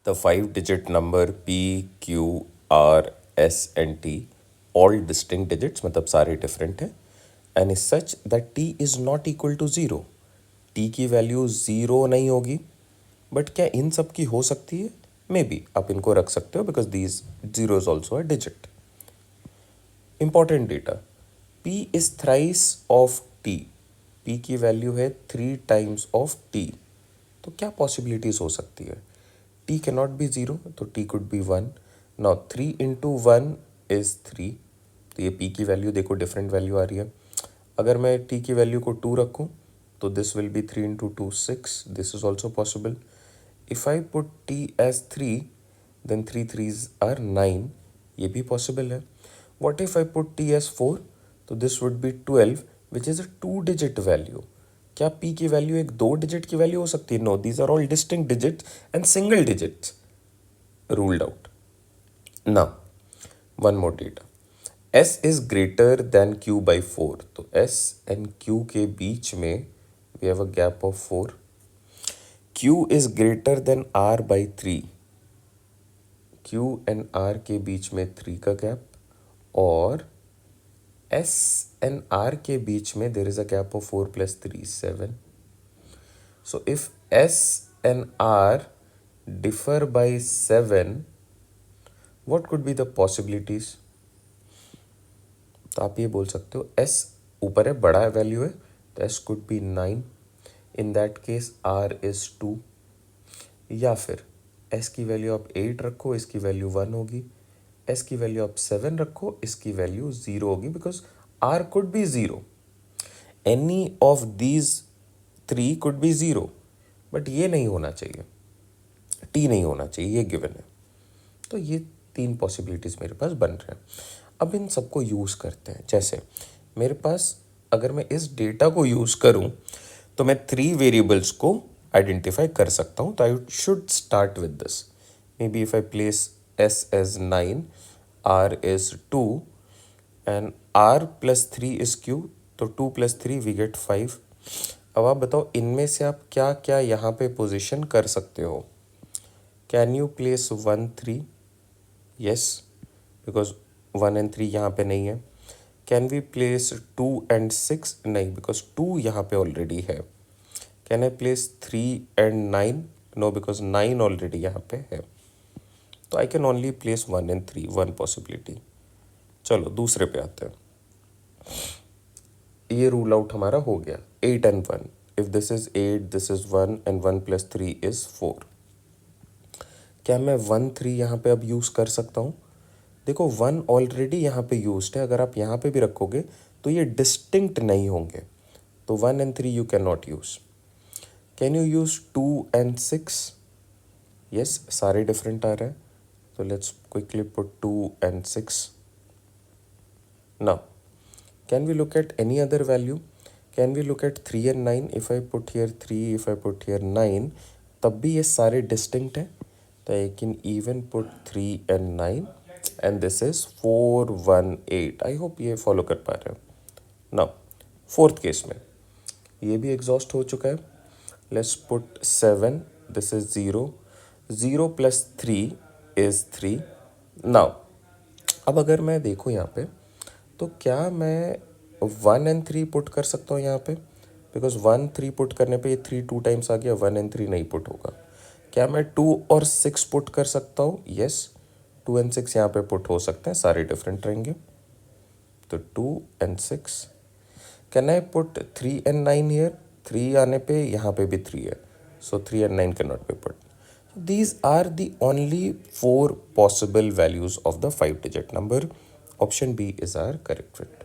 The 5-digit number P, Q, R, S and T, all distinct digits, मतलब सारे different हैं, and is such that T is not equal to 0. T की value 0 नहीं होगी, but क्या इन सब की हो सकती है? मे बी आप इनको रख सकते हो because these zero is also a digit. Important data, P is thrice of T. P की वैल्यू है 3 टाइम्स ऑफ T. तो क्या पॉसिबिलिटीज हो सकती है? T कैन नॉट बी 0, तो T could be 1. Now 3 into 1 is 3. तो ये P की वैल्यू देखो डिफरेंट वैल्यू आ रही है. अगर मैं T की वैल्यू को 2 रखूँ तो this will be 3 into 2 6. This is also possible. If I put T as 3, then 3 3s are 9. ये भी possible है. What if I put T as 4? तो this would be 12, which is a 2-digit value. क्या P की value एक 2 digit की value हो सकती है? No, these are all distinct digits and single digits. Ruled out. Now, one more data. S is greater than Q by 4. तो S and Q के बीच में we have a gap of 4. Q is greater than R by 3. Q and R के बीच में 3 का gap, और S and R के बीच में there is a gap of 4 plus 3 7. So if S and R differ by 7, what could be the possibilities? तो आप ये बोल सकते हो S ऊपर है, बड़ा वैल्यू है, तो S could be 9. In that case R is 2. या फिर S की वैल्यू आप 8 रखो, इसकी वैल्यू 1 होगी. S की वैल्यू आप 7 रखो, इसकी वैल्यू 0 होगी, because R could be 0. Any of these 3 could be 0. But ये नहीं होना चाहिए, T नहीं होना चाहिए, ये गिवन है. तो ये 3 पॉसिबिलिटीज़ मेरे पास बन रहे हैं. अब इन सबको यूज़ करते हैं. जैसे मेरे पास अगर मैं इस डेटा को यूज़ करूं तो मैं 3 वेरिएबल्स को आइडेंटिफाई कर सकता हूं. तो I should start with this. May be if I place S as 9, R is 2 and R plus 3 is Q. तो 2 plus 3 we get 5. अब आप बताओ इनमें से आप क्या क्या यहाँ पे पोजीशन कर सकते हो? Can you place 1 3? Yes, because 1 and 3 यहाँ पे नहीं है. Can we place 2 and 6? नहीं, बिकॉज 2 यहाँ पे ऑलरेडी है. Can I place 3 and 9? No, because 9 already यहाँ पे है. तो I can only place 1 and 3, 1 possibility. चलो दूसरे पे आते हैं. ये रूल आउट हमारा हो गया. 8 and 1. If this is 8, this is 1 and 1 plus 3 is 4. क्या मैं 1 3 यहाँ पे अब यूज़ कर सकता हूँ? देखो 1 ऑलरेडी यहाँ पे यूज्ड है. अगर आप यहाँ पे भी रखोगे तो ये डिस्टिंक्ट नहीं होंगे. तो 1 and 3 you can not use. Can you use 2 and 6? Yes, सारे डिफरेंट आ रहे हैं. तो let's quickly put 2 and 6. Now can we look at any other value? Can we look at 3 and 9? If I put here 3, if I put here 9, तब भी ये सारे distinct हैं. तो I can even put 3 and 9 and this is 4 1 8. I hope ये follow कर पा रहे हो. नाउ फोर्थ केस में ये भी एग्जॉस्ट हो चुका है. Let's put 7. This is 0. 0 plus 3 is 3. Now अब अगर मैं देखूँ यहाँ पे, तो क्या मैं 1 and 3 पुट कर सकता हूँ यहाँ पे? बिकॉज 1 3 पुट करने पे ये 3 2 टाइम्स आ गया. 1 and 3 नहीं पुट होगा. क्या मैं 2 और 6 पुट कर सकता हूँ? यस, 2 and 6 यहाँ पे पुट हो सकते हैं, सारे डिफरेंट रहेंगे. तो 2 and 6. Can I put 3 and 9 here? 3 आने पे यहाँ पे भी 3 है. सो 3 and 9 can not be put. These are the only 4 possible values of the 5-digit number. Option B is our correct fit.